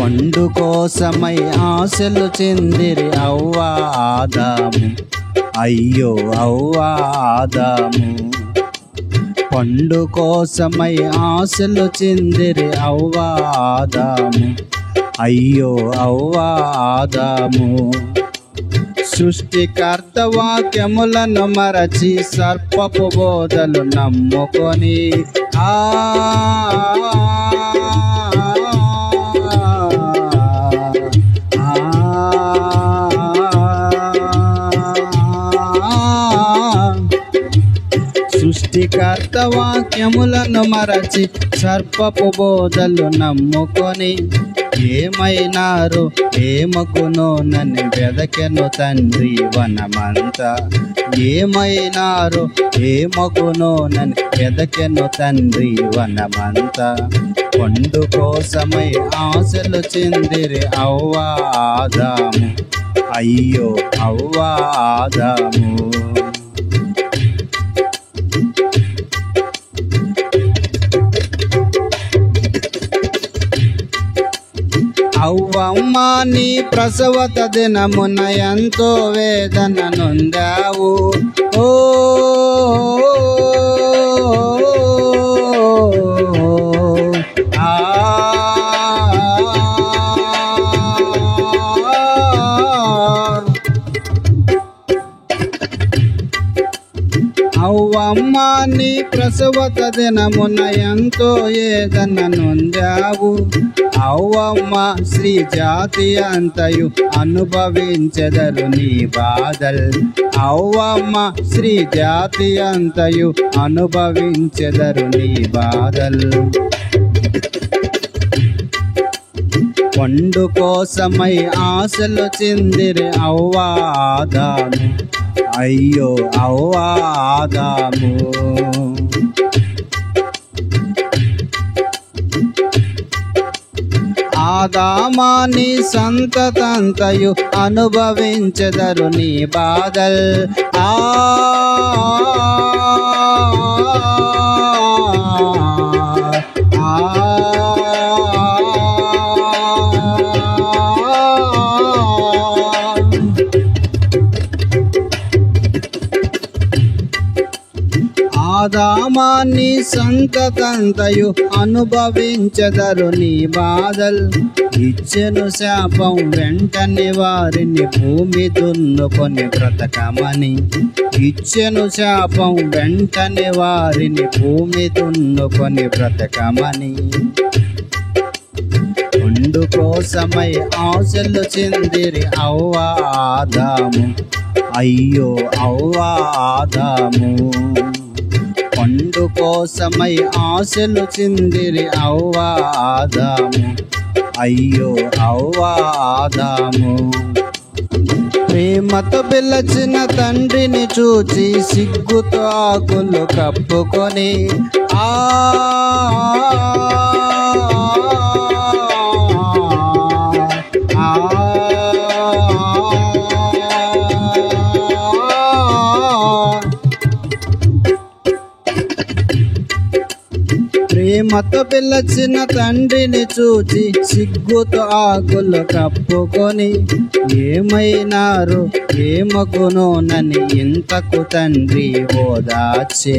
పండు కోసమై ఆశలు చెందిరి అవ్వ ఆదాము, అయ్యో అవ్వ ఆదాము. పండు కోసమై ఆశలు చెందిరి అవ్వ ఆదాము, అయ్యో అవ్వ ఆదాము. సృష్టికర్త వాక్యములను మరచి సర్పపు బోధలు నమ్ముకొని సృష్టికర్త వాక్యములను మరచి సర్పపు బోధలు నమ్ముకొని ఏమైనారు ఏమగునో నన్ను వెదకెను తండ్రి వనమంతా. ఏమైనారు ఏమగునో నన్ను వెదకెను తండ్రి వనమంతా. పండు కోసమై ఆశలు చెందిరి అవ్వ ఆదాము, అయ్యో అవ్వ ఆదాము. అవ్వమ్మ నీ ప్రసవత దినమున ఎంతో వేదన నొందావు. ఓ అవ్వమ్మ నీ ప్రసవత దినమున ఎంతో వేదన నొందావు. అవ్వమ్మ శ్రీ జాతి అంతయు అనుభవించెదరు నీ బాధల్. అవ్వమ్మ శ్రీ జాతి అంతయు అనుభవించెదరు నీ బాధల్. పండు కోసమై ఆశలు చెందిరి అవ్వ ఆదాము, అయ్యో అవ్వ ఆదాము. ఆదామా నీ సంతతంతయు అనుభవించెదరు నీ బాధల్. ఆదామా నీ సంతతంతయు అనుభవించెదరు నీ బాధల్. ఇచ్చెను శాపం వెంటనే వారిని భూమి దున్నుకొని బ్రతకమని. ఇచ్చెను శాపం వెంటనే వారిని భూమి దున్నుకొని బ్రతకమని. పండు కోసమై ఆశలు చెందిరి అవ్వ ఆదాము, అయ్యో అవ్వ ఆదాము. పండు కోసమై ఆశలు చెందిరి అవ్వ ఆదాము, అయ్యో అవ్వ ఆదాము. ప్రేమతో పిలచిన తండ్రిని చూచి సిగ్గుతో ఆకులు కప్పుకొని ప్రేమతో పిలచిన తండ్రిని చూచి సిగ్గుతో ఆకులు కప్పుకొని ఏమైనారు ఏమగునో నని ఇంతకు తండ్రి ఓదార్చే.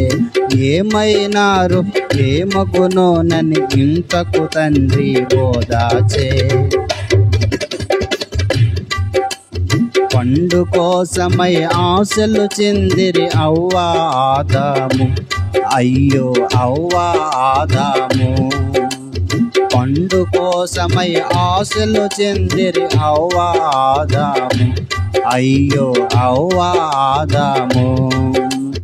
ఏమైనారు ఏమగునో నని ఇంతకు తండ్రి ఓదార్చే. పండు కోసమై ఆశలు చెందిరి అవ్వ ఆదాము, అయ్యో అవ్వ ఆదాము. పండు కోసమై ఆశలు చెందిరి అవ్వ ఆదాము, అయ్యో అవ్వ ఆదాము.